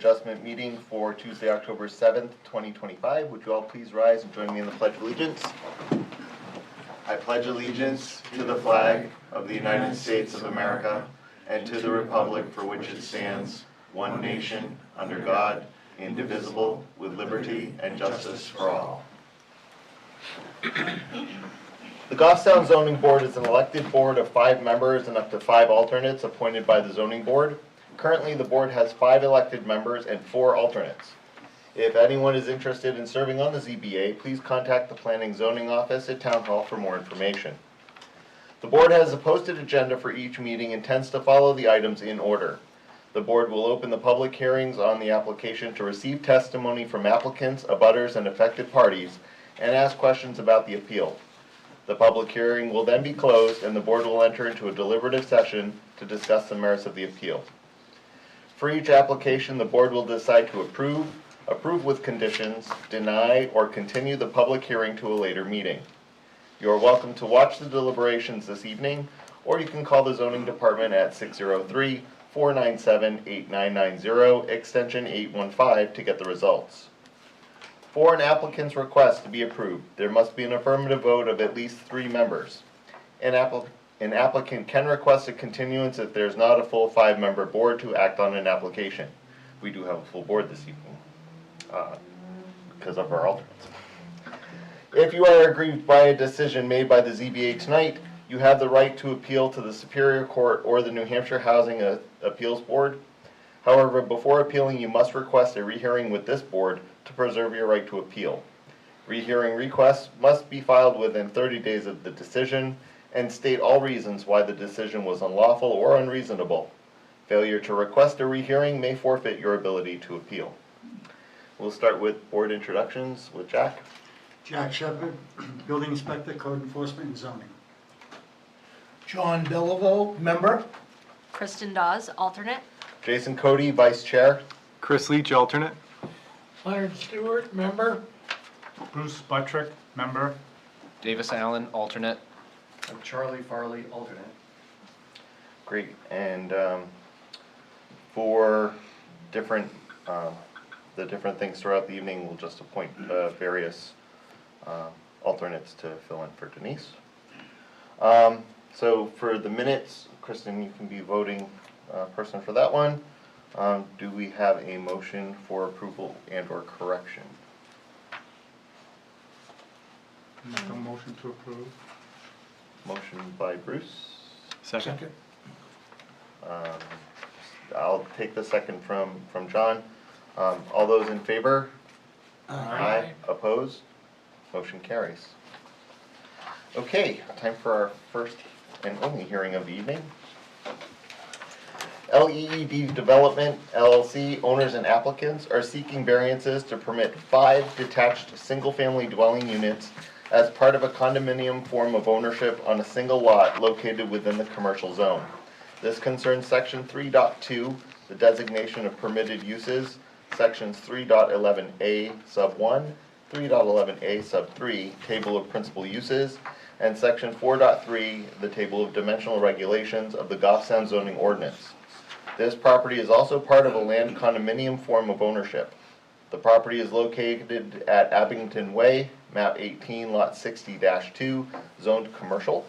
Adjustment meeting for Tuesday, October 7th, 2025. Would you all please rise and join me in the Pledge of Allegiance? I pledge allegiance to the flag of the United States of America and to the republic for which it stands, one nation, under God, indivisible, with liberty and justice for all. The Goffstown Zoning Board is an elected board of 5 members and up to 5 alternates appointed by the Zoning Board. Currently, the board has 5 elected members and 4 alternates. If anyone is interested in serving on the ZBA, please contact the Planning Zoning Office at Town Hall for more information. The board has a posted agenda for each meeting and tends to follow the items in order. The board will open the public hearings on the application to receive testimony from applicants, abutters, and affected parties, and ask questions about the appeal. The public hearing will then be closed, and the board will enter into a deliberative session to discuss the merits of the appeal. For each application, the board will decide to approve with conditions, deny, or continue the public hearing to a later meeting. You are welcome to watch the deliberations this evening, or you can call the zoning department at 603-497-8990, extension 815 to get the results. For an applicant's request to be approved, there must be an affirmative vote of at least 3 members. An applicant can request a continuance if there's not a full 5-member board to act on an application. We do have a full board this evening because of our alternates. If you are aggrieved by a decision made by the ZBA tonight, you have the right to appeal to the Superior Court or the New Hampshire Housing Appeals Board. However, before appealing, you must request a rehearing with this board to preserve your right to appeal. Rehearing requests must be filed within 30 days of the decision and state all reasons why the decision was unlawful or unreasonable. Failure to request a rehearing may forfeit your ability to appeal. We'll start with board introductions with Jack. Jack Shepherd, Building Inspector, Code Enforcement and Zoning. John Beliveau, member. Kristen Dawes, alternate. Jason Cody, Vice Chair. Chris Leach, alternate. Leonard Stewart, member. Bruce Buttrick, member. Davis Allen, alternate. I'm Charlie Farley, alternate. Great. And for different the different things throughout the evening, we'll just appoint various alternates to fill in for Denise. So for the minutes, Kristen, you can be voting person for that one. Do we have a motion for approval and or correction? Make a motion to approve. Motion by Bruce. Second. I'll take the second from John. All those in favor? Aye. Opposed? Motion carries. Okay, time for our first and only hearing of the evening. LEED Development LLC owners and applicants are seeking variances to permit 5 detached single-family dwelling units as part of a condominium form of ownership on a single lot located within the commercial zone. This concerns Section 3.2, the designation of permitted uses, Sections 3.11a sub 1, 3.11a sub 3, table of principal uses, and Section 4.3, the table of dimensional regulations of the Goffstown zoning ordinance. This property is also part of a land condominium form of ownership. The property is located at Abington Way, map 18, lot 60-2, zoned commercial.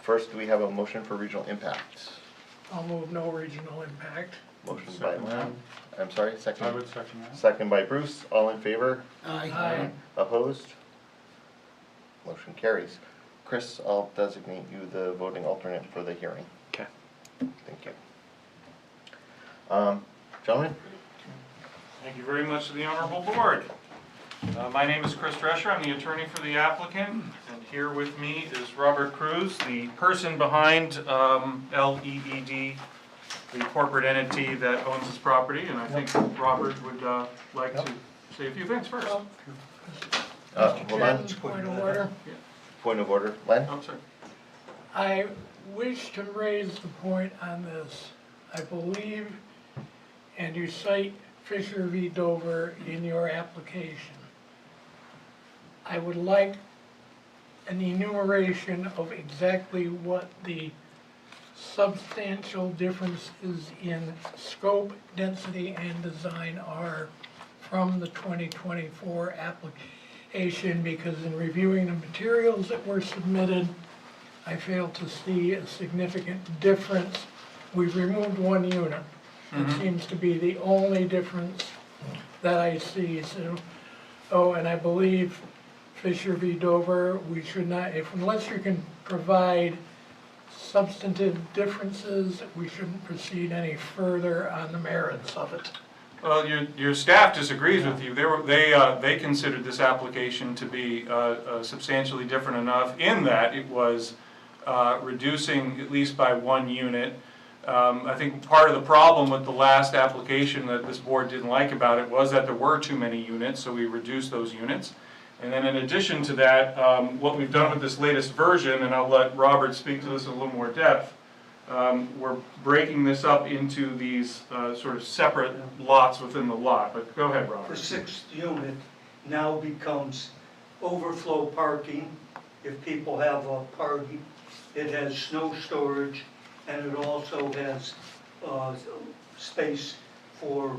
First, do we have a motion for regional impact? I'll move no regional impact. Motion by Second Len. that. I'm sorry, I second? would second that. Second by Bruce. All in favor? Aye. Opposed? Motion carries. Chris, I'll designate you the voting alternate for the hearing. Okay. Thank you. Gentlemen? Thank you very much to the Honorable Board. My name is Chris Drescher. I'm the attorney for the applicant, and here with me is Robert Cruz, the person behind LEED, the corporate entity that owns this property, and I think Robert would like to say a few things first. Well, Hold on. Point of order. Point of order. Len? Oh, sorry. I wish to raise the point on this. I believe, and you cite Fisher v. Dover in your application. I would like an enumeration of exactly what the substantial differences in scope, density, and design are from the 2024 application, because in reviewing the materials that were submitted, I failed to see a significant difference. We've removed one unit. It seems to be the only difference that I see. So, oh, and I believe Fisher v. Dover, we should not, unless you can provide substantive differences, we shouldn't proceed any further on the merits of it. Well, your staff disagrees with you. They considered this application to be substantially different enough in that it was reducing at least by one unit. I think part of the problem with the last application that this board didn't like about it was that there were too many units, so we reduced those units. And then in addition to that, what we've done with this latest version, and I'll let Robert speak to this in a little more depth, we're breaking this up into these sort of separate lots within the lot. But go ahead, The Robert. sixth unit now becomes overflow parking. If people have a party, it has snow storage, and it also has space for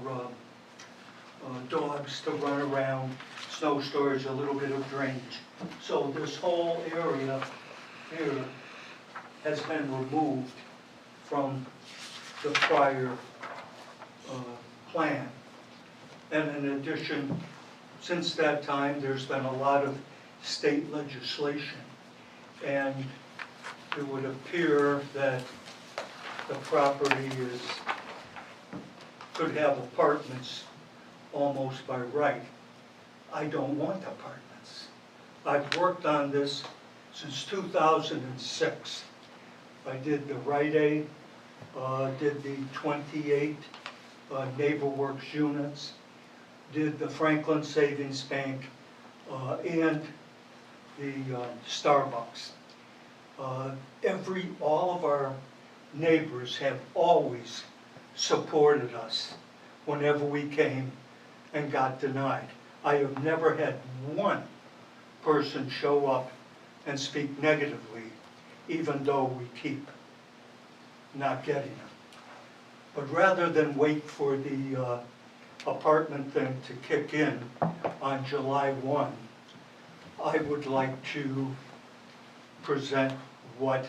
dogs to run around, snow storage, a little bit of drainage. So this whole area here has been removed from the prior plan. And in addition, since that time, there's been a lot of state legislation, and it would appear that the property could have apartments almost by right. I don't want apartments. I've worked on this since 2006. I did the Rite Aid, did the 28 NeighborWorks units, did the Franklin Savings Bank, and the Starbucks. All of our neighbors have always supported us whenever we came and got denied. I have never had one person show up and speak negatively, even though we keep not getting them. But rather than wait for the apartment thing to kick in on July 1, I would like to present what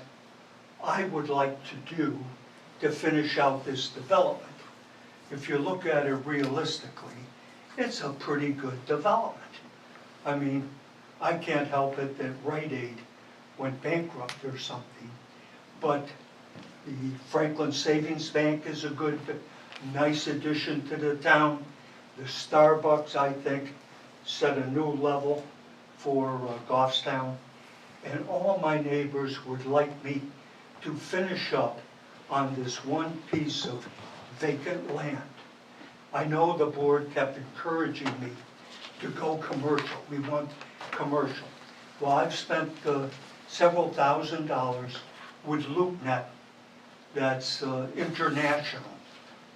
I would like to do to finish out this development. If you look at it realistically, it's a pretty good development. I mean, I can't help it that Rite Aid went bankrupt or something, but the Franklin Savings Bank is a good, nice addition to the town. The Starbucks, I think, set a new level for Goffstown. And all my neighbors would like me to finish up on this one piece of vacant land. I know the board kept encouraging me to go commercial. We want commercial. Well, I've spent several $1,000s with LoopNet, that's international.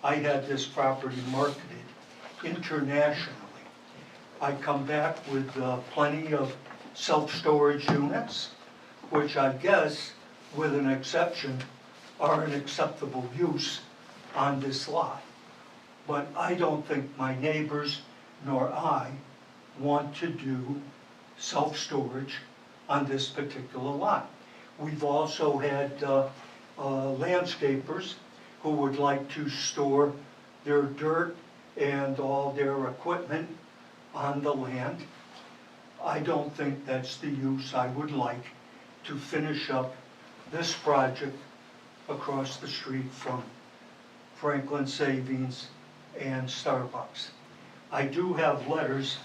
I had this property marketed internationally. I come back with plenty of self-storage units, which I guess, with an exception, are an acceptable use on this lot. But I don't think my neighbors nor I want to do self-storage on this particular lot. We've also had landscapers who would like to store their dirt and all their equipment on the land. I don't think that's the use I would like to finish up this project across the street from Franklin Savings and Starbucks. I do have letters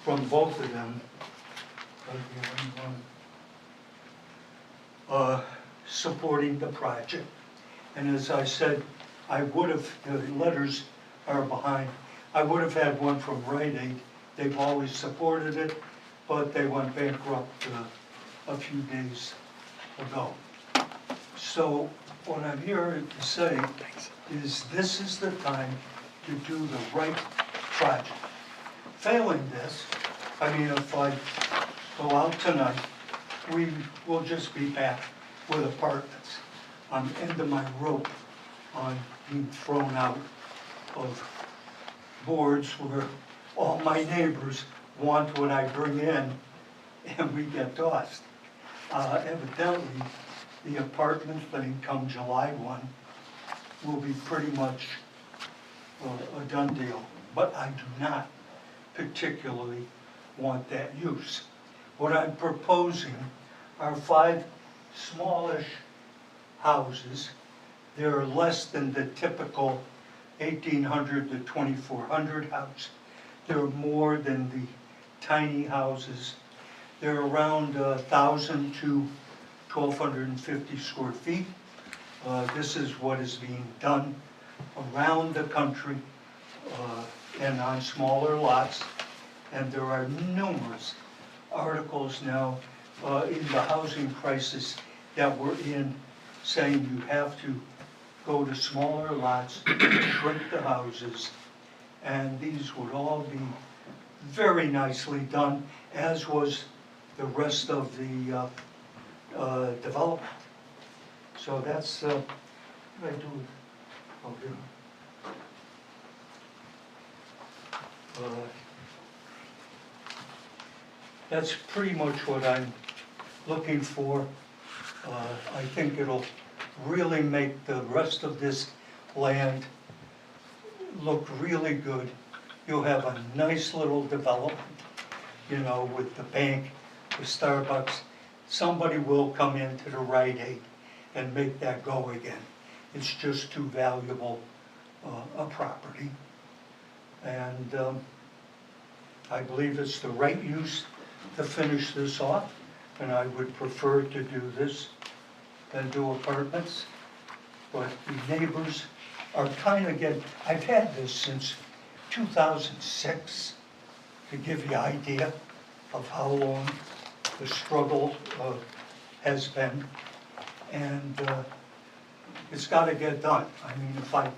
from both of them supporting the project. And as I said, I would have, the letters are behind, I would have had one from Rite Aid. They've always supported it, but they went bankrupt a few days ago. So what I'm here to say is this is the time to do the right project. Failing this, I mean, if I go out tonight, we will just be back with apartments. I'm into my rope on being thrown out of boards where all my neighbors want what I bring in and we get tossed. Evidently, the apartment thing come July 1 will be pretty much a done deal, but I do not particularly want that use. What I'm proposing are 5 smallish houses. They're less than the typical 1,800 to 2,400 house. They're more than the tiny houses. They're around 1,000 to 1,250 square feet. This is what is being done around the country and on smaller lots. And there are numerous articles now in the housing crisis that we're in saying you have to go to smaller lots, shrink the houses, and these would all be very nicely done, as was the rest of the development. So that's what I do over here. That's pretty much what I'm looking for. I think it'll really make the rest of this land look really good. You'll have a nice little development, you know, with the bank, the Starbucks. Somebody will come into the Rite Aid and make that go again. It's just too valuable a property. And I believe it's the right use to finish this off, and I would prefer to do this than do apartments. But the neighbors are kind of getting, I've had this since 2006, to give you an idea of how long the struggle has been. And it's got to get done. I mean, if I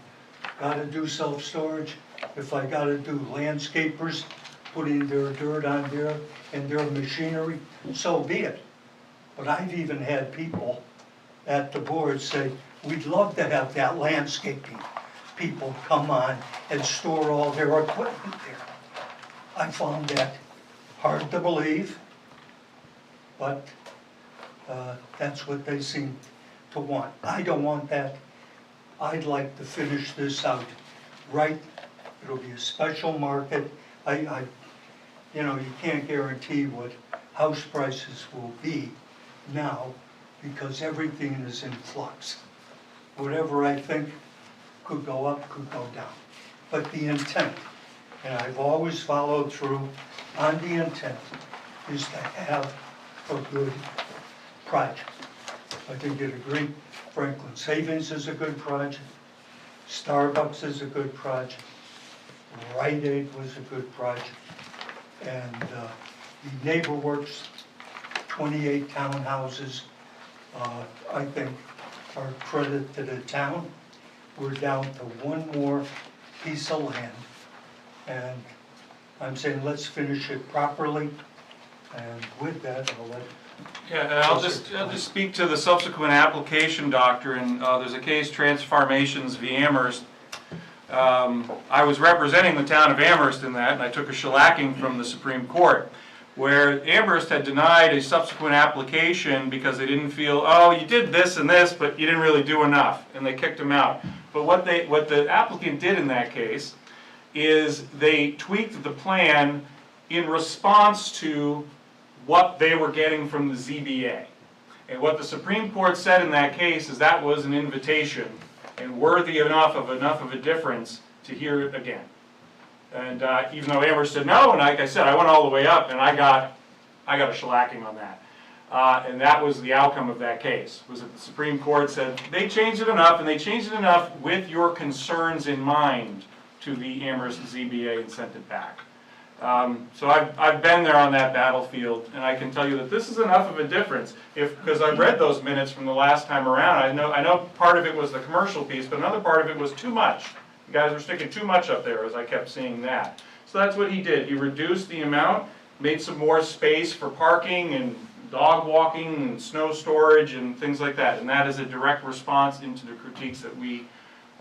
got to do self-storage, if I got to do landscapers putting their dirt on there and their machinery, so be it. But I've even had people at the board say, we'd love to have that landscaping people come on and store all their equipment there. I found that hard to believe, but that's what they seem to want. I don't want that. I'd like to finish this out right. It'll be a special market. You know, you can't guarantee what house prices will be now because everything is in flux. Whatever I think could go up, could go down. But the intent, and I've always followed through on the intent, is to have a good project. I think you'd agree, Franklin Savings is a good project, Starbucks is a good project, Rite Aid was a good project, and the NeighborWorks 28 townhouses, I think, are a credit to the town. We're down to one more piece of land, and I'm saying let's finish it properly, and with that, I'll let. Yeah, and I'll just speak to the subsequent application doctrine. There's a case, Transformations v. Amherst. I was representing the town of Amherst in that, and I took a shellacking from the Supreme Court, where Amherst had denied a subsequent application because they didn't feel, oh, you did this and this, but you didn't really do enough, and they kicked him out. But what the applicant did in that case is they tweaked the plan in response to what they were getting from the ZBA. And what the Supreme Court said in that case is that was an invitation and worthy enough of a difference to hear it again. And even though Amherst said no, and like I said, I went all the way up and I got a shellacking on that. And that was the outcome of that case, was that the Supreme Court said they changed it enough, and they changed it enough with your concerns in mind to the Amherst ZBA and sent it back. So I've been there on that battlefield, and I can tell you that this is enough of a difference. Because I've read those minutes from the last time around, I know part of it was the commercial piece, but another part of it was too much. You guys were sticking too much up there, as I kept seeing that. So that's what he did. He reduced the amount, made some more space for parking and dog walking and snow storage and things like that. And that is a direct response into the critiques that we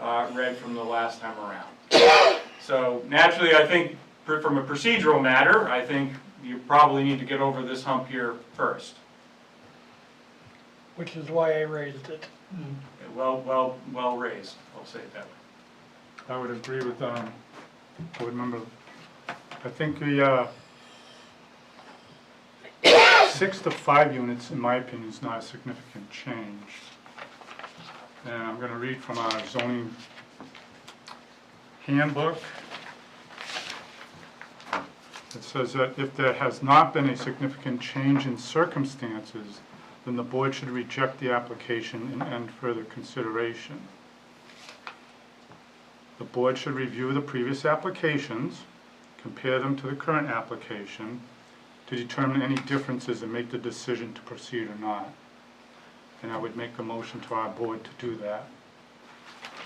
read from the last time around. So naturally, I think from a procedural matter, I think you probably need to get over this hump here first. which is why I raised it. Well raised, I'll say it that way. I would agree with, board member. I think the 6 to 5 units, in my opinion, is not a significant change. And I'm going to read from our zoning handbook. It says that if there has not been a significant change in circumstances, then the board should reject the application and end further consideration. The board should review the previous applications, compare them to the current application, to determine any differences and make the decision to proceed or not. And I would make a motion to our board to do that.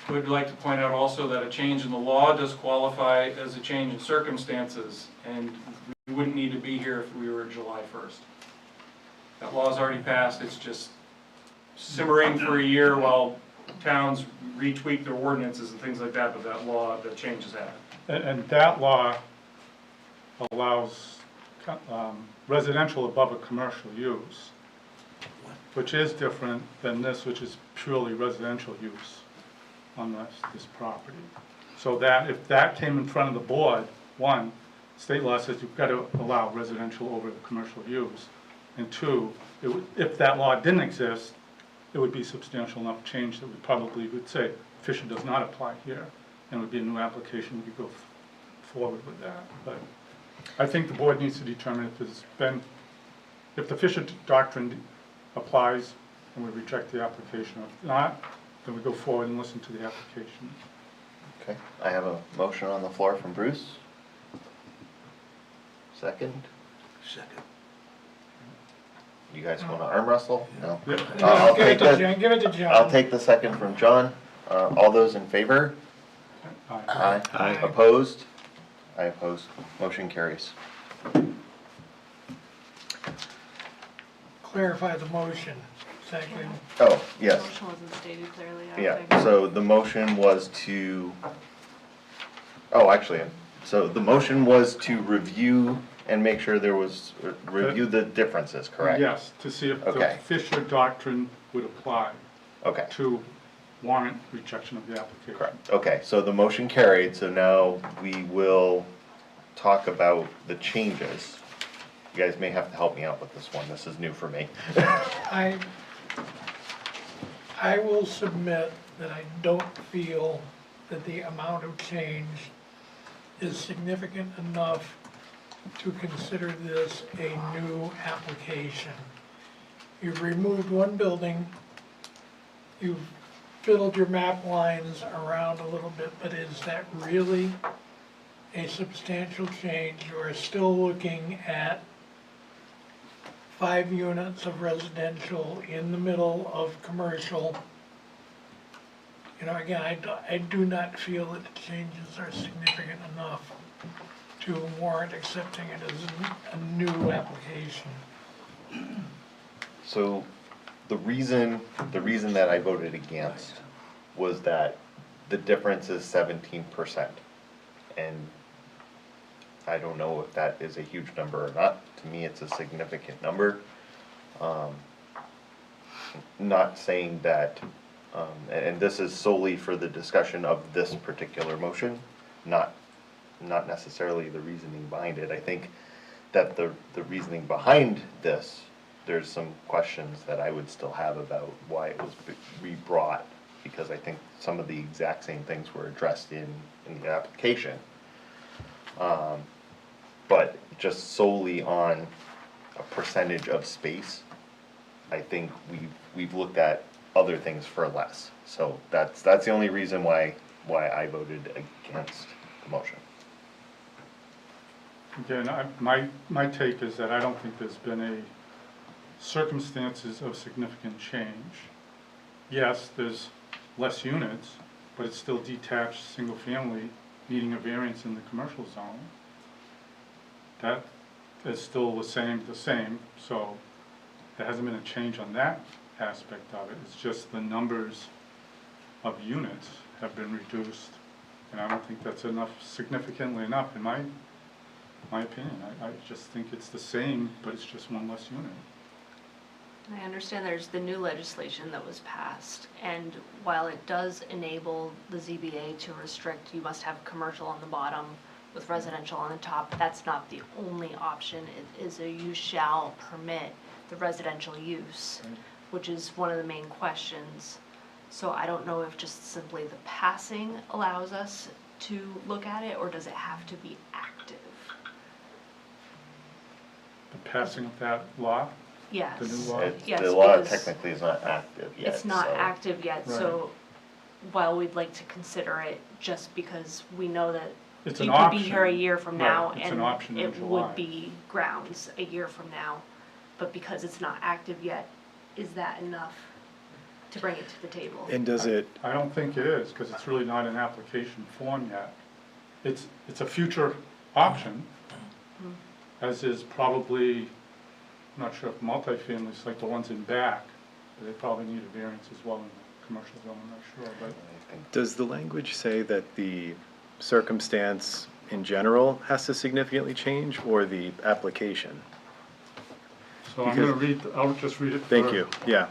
Would like to point out also that a change in the law does qualify as a change in circumstances, and we wouldn't need to be here if we were July 1st. That law's already passed, it's just simmering for a year while towns retweak their ordinances and things like that, but that law, that change has happened. And that law allows residential above a commercial use, which is different than this, which is purely residential use on this property. So that if that came in front of the board, one, state law says you've got to allow residential over the commercial use. And two, if that law didn't exist, it would be substantial enough change that we probably would say Fisher does not apply here, and it would be a new application, we could go forward with that. But I think the board needs to determine if the Fisher doctrine applies, and we reject the application. If not, then we go forward and listen to the application. Okay, I have a motion on the floor from Bruce. Second. Second. You guys want to arm wrestle? No? Yep. I'll Give it take to the, John, give it to John. I'll take the second from John. All those in favor? Aye. Aye. Opposed? I oppose. Motion carries. Clarify the motion. Second. Oh, yes. Motion wasn't stated clearly, I don't Yeah, think. so the motion was to, oh, actually, so the motion was to review and make sure there was, review the differences, correct? Yes, to see if the Okay. Fisher doctrine would apply Okay, to warrant rejection of the application. correct. Okay, so the motion carried, so now we will talk about the changes. You guys may have to help me out with this one, this is new for me. I will submit that I don't feel that the amount of change is significant enough to consider this a new application. You've removed one building, you've fiddled your map lines around a little bit, but is that really a substantial change? You are still looking at 5 units of residential in the middle of commercial. You know, again, I do not feel that the changes are significant enough to warrant accepting it as a new application. So the reason that I voted against was that the difference is 17%. And I don't know if that is a huge number or not. To me, it's a significant number. Not saying that, and this is solely for the discussion of this particular motion, not necessarily the reasoning behind it. I think that the reasoning behind this, there's some questions that I would still have about why it was re-brought, because I think some of the exact same things were addressed in the application. But just solely on a percentage of space, I think we've looked at other things for less. So that's the only reason why I voted against the motion. Again, my take is that I don't think there's been a circumstances of significant change. Yes, there's less units, but it's still detached, single family, needing a variance in the commercial zone. That is still the same, so there hasn't been a change on that aspect of it. It's just the numbers of units have been reduced. And I don't think that's enough, significantly enough, in my opinion. I just think it's the same, but it's just one less unit. I understand there's the new legislation that was passed, and while it does enable the ZBA to restrict, you must have commercial on the bottom with residential on the top, that's not the only option. It is a you shall permit the residential use, which is one of the main questions. So I don't know if just simply the passing allows us to look at it, or does it have to be active? The passing of that law, Yes. the new law. Yes, The law because technically is not active yet. It's not so- active yet, so while we'd like to consider it, just because we know that It's you an could option. be here a year from now, Right, it's an and option in it July. would be grounds a year from now. But because it's not active yet, is that enough to bring it to the table? And does it, I don't think it is, because it's really not an application form yet. It's a future option, as is probably, I'm not sure if multifamilies, like the ones in back, they probably need a variance as well in the commercial zone, I'm not sure, but does the language say that the circumstance in general has to significantly change, or the application? so I'm gonna read, I'll just read it for. Thank you, yeah.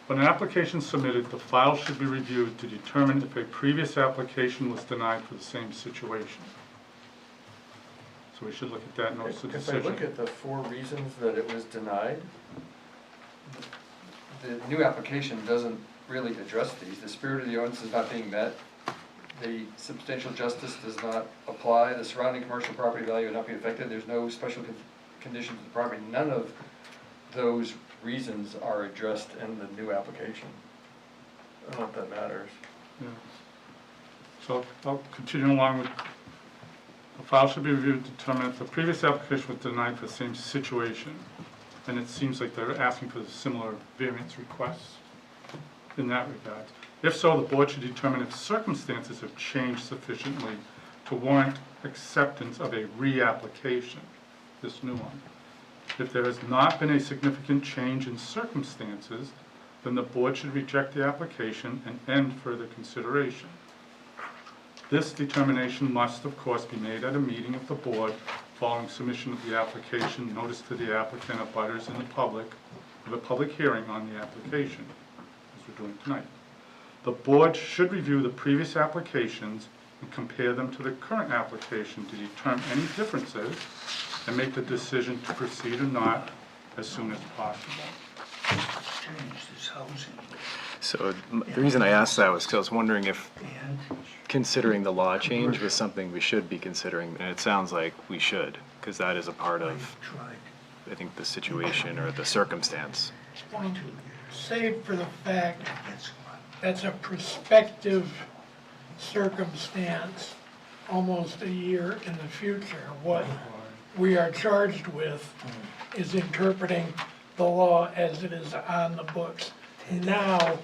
When an application is submitted, the file should be reviewed to determine if a previous application was denied for the same situation. So we should look at that notice of If I look decision. at the 4 reasons that it was denied, the new application doesn't really address these. The spirit of the ordinance is not being met. The substantial justice does not apply. The surrounding commercial property value would not be affected. There's no special conditions to the property. None of those reasons are addressed in the new application. I don't know if that matters. Yeah. So I'll continue along with, the file should be reviewed to determine if the previous application was denied for the same situation. And it seems like they're asking for similar variance requests in that regard. If so, the board should determine if circumstances have changed sufficiently to warrant acceptance of a reapplication, this new one. If there has not been a significant change in circumstances, then the board should reject the application and end further consideration. This determination must, of course, be made at a meeting of the board following submission of the application, notice to the applicant, abutters, and the public, of a public hearing on the application, as we're doing tonight. The board should review the previous applications and compare them to the current application to determine any differences and make the decision to proceed or not as soon as possible. Change this housing So the reason I asked that was because I was wondering if and considering the law change was something we should be considering, and it sounds like we should, because that is a part of, tried I think, the situation or the circumstance. Save for the fact that's one. that's a prospective circumstance, almost a year in the future. What we are charged with is interpreting the law as it is on the books now,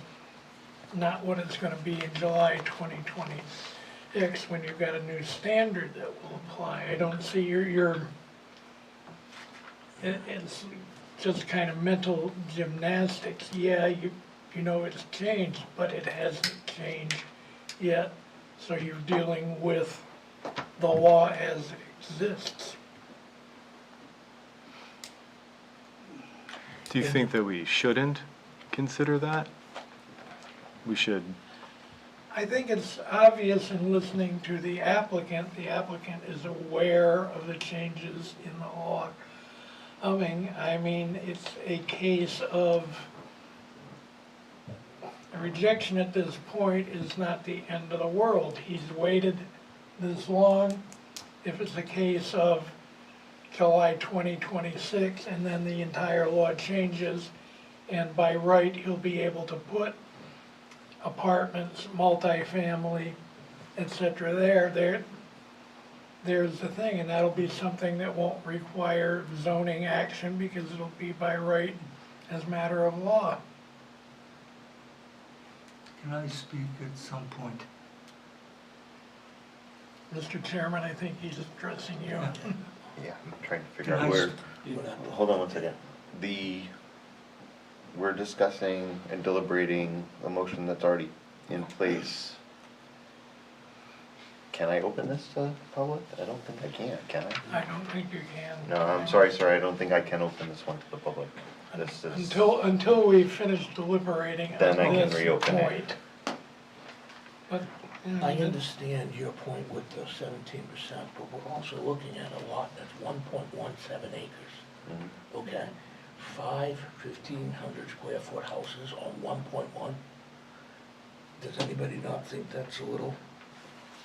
not what it's gonna be in July 2026, when you've got a new standard that will apply. I don't see it's just kind of mental gymnastics. Yeah, you know it's changed, but it hasn't changed yet. So you're dealing with the law as it exists. Do you think that we shouldn't consider that? We should, I think it's obvious in listening to the applicant is aware of the changes in the law. I mean, it's a case of, a rejection at this point is not the end of the world. He's waited this long. If it's a case of July 2026 and then the entire law changes, and by right, he'll be able to put apartments, multifamily, etc. There's the thing, and that'll be something that won't require zoning action because it'll be by right as matter of law. Can I speak at some point? Mr. Chairman, I think he's addressing you. Yeah, I'm trying to figure Can out I where, hold on one second. we're discussing and deliberating a motion that's already in place. Can I open this to the public? I don't think I can I? I don't think you can. No, I'm sorry, sir, I don't think I can open this one to the public. This is, Until we finish deliberating Then I on can this reopen it. point. But, you know, I understand your point with the 17%, but we're also looking at a lot that's 1.17 acres, Mhm. okay? 1,500 square foot houses on 1.1. Does anybody not think that's a little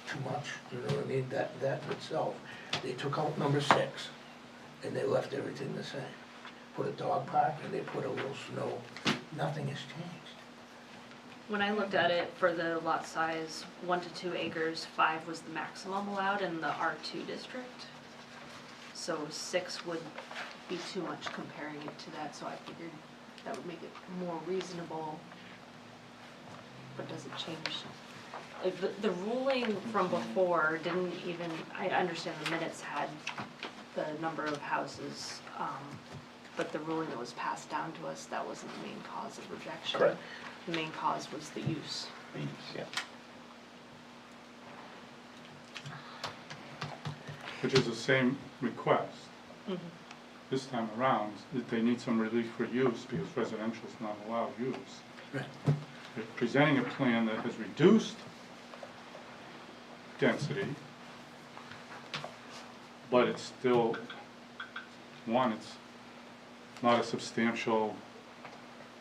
too much? You know what I mean? That in itself, they took out number 6, and they left everything the same. Put a dog park, and they put a little snow. Nothing has changed. When I looked at it for the lot size, 1 to 2 acres, 5 was the maximum allowed in the R2 district. So 6 would be too much comparing it to that, so I figured that would make it more reasonable, but doesn't change. The ruling from before didn't even, I understand the minutes had the number of houses, but the ruling that was passed down to us, that wasn't the main cause of rejection. Correct. The main cause was the use. The use, yeah. Which is the same request. Mhm. This time around, that they need some relief for use because residential is not allowed use. Right. They're presenting a plan that has reduced density, but it's still, one, it's not a substantial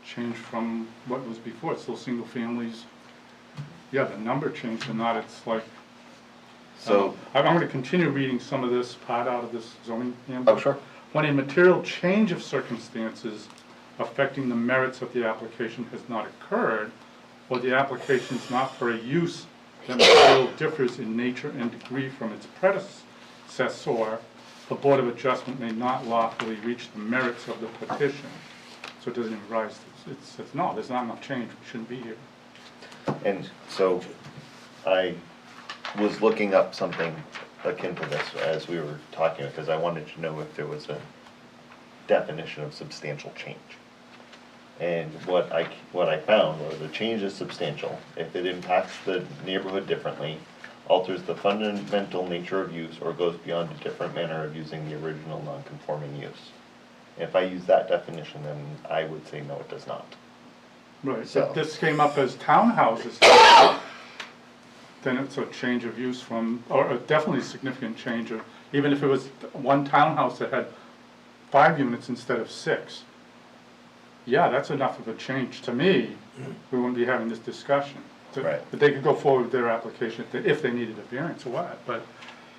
change from what was before. It's still single families. Yeah, the number changed, but not, it's like, So, I'm going to continue reading some of this part out of this zoning handbook. oh, sure. When a material change of circumstances affecting the merits of the application has not occurred, or the application is not for a use that material differs in nature and degree from its predecessor, the Board of Adjustment may not lawfully reach the merits of the petition. So it doesn't even rise, it says, no, there's not enough change, we shouldn't be here. And so I was looking up something akin to this as we were talking, because I wanted to know if there was a definition of substantial change. And what I found was the change is substantial if it impacts the neighborhood differently, alters the fundamental nature of use, or goes beyond a different manner of using the original non-conforming use. If I use that definition, then I would say no, it does not. Right, So- if this came up as townhouses, then it's a change of use from, or a definitely significant change of, even if it was one townhouse that had 5 units instead of 6. Yeah, that's enough of a change to me, we wouldn't be having this discussion. Right. But they could go forward with their application if they needed a variance or what, but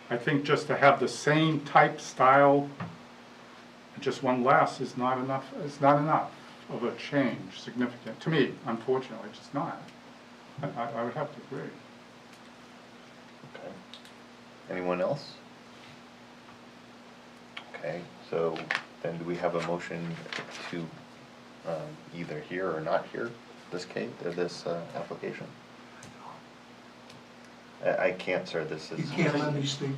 I think just to have the same type, style, just one less is not enough, it's not enough of a change, significant, to me, unfortunately, it's just not. I would have to agree. Okay. Anyone else? Okay, so then do we have a motion to either hear or not hear this case, this application? I can't, sir, this You is. can't let me speak.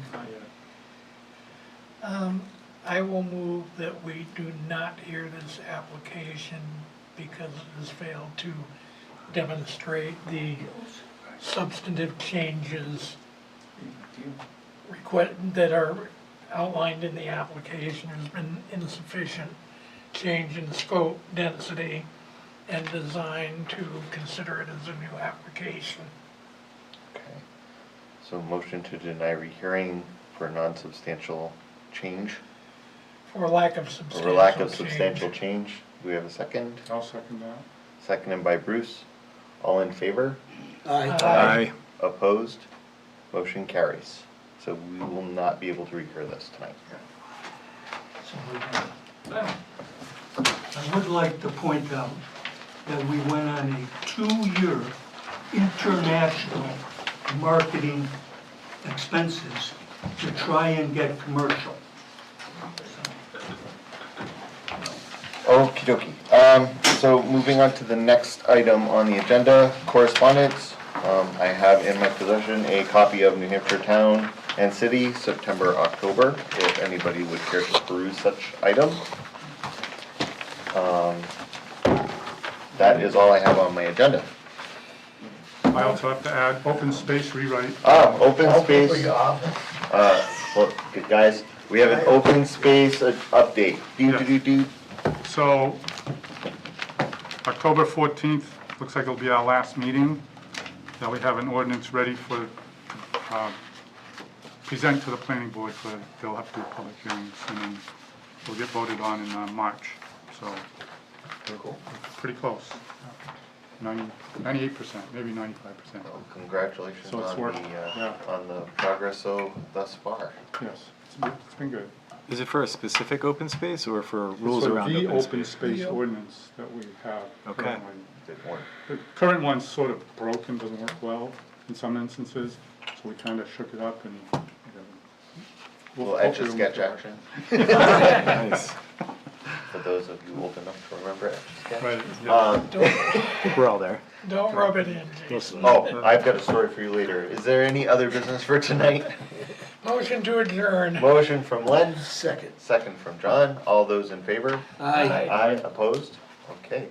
I will move that we do not hear this application because it has failed to demonstrate the substantive changes that are outlined in the application. There's been insufficient change in scope, density, and design to consider it as a new application. Okay, so motion to deny rehearing for non-substantial change, For lack of or substantial lack of change. substantial change. Do we have a second? I'll second that. Seconded by Bruce. All in favor? Aye. Aye. Opposed? Motion carries. So we will not be able to rehear this tonight. I would like to point out that we went on a 2-year international marketing expenses to try and get commercial. Okie dokie. So moving on to the next item on the agenda, correspondence. I have in my possession a copy of New Hampshire Town and City, September, October, if anybody would care to peruse such item. that is all I have on my agenda. I also have to add open space rewrite. Open space, For your office. well, guys, we have an open space update. Do. So, October 14th, looks like it'll be our last meeting, that we have an ordinance ready for, present to the planning board for, they'll have to do public hearings, and then we'll get voted on in March, so. Pretty close. 98%, maybe 95%. Well, congratulations So it's on worked, yeah. on the progress so thus far. Yes, it's been good. Is it for a specific open space or for rules So around the open open space? space ordinance that we have Okay. currently. Good one. The current one's sort of broken, doesn't work well in some instances, so we kind of shook it up and. We'll etch a hopefully sketch we'll make it action. Nice. For those of you old enough to remember etch a sketch. Right, yeah. Don't, We're all there. don't rub it in, Jason. Oh, I've got a story for you later. Is there any other business for tonight? Motion to adjourn. Motion from Len, Second. second from John. All those in favor? Aye. Aye, opposed? Okay,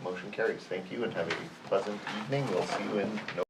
motion carries. Thank you and have a pleasant evening. We'll see you in November.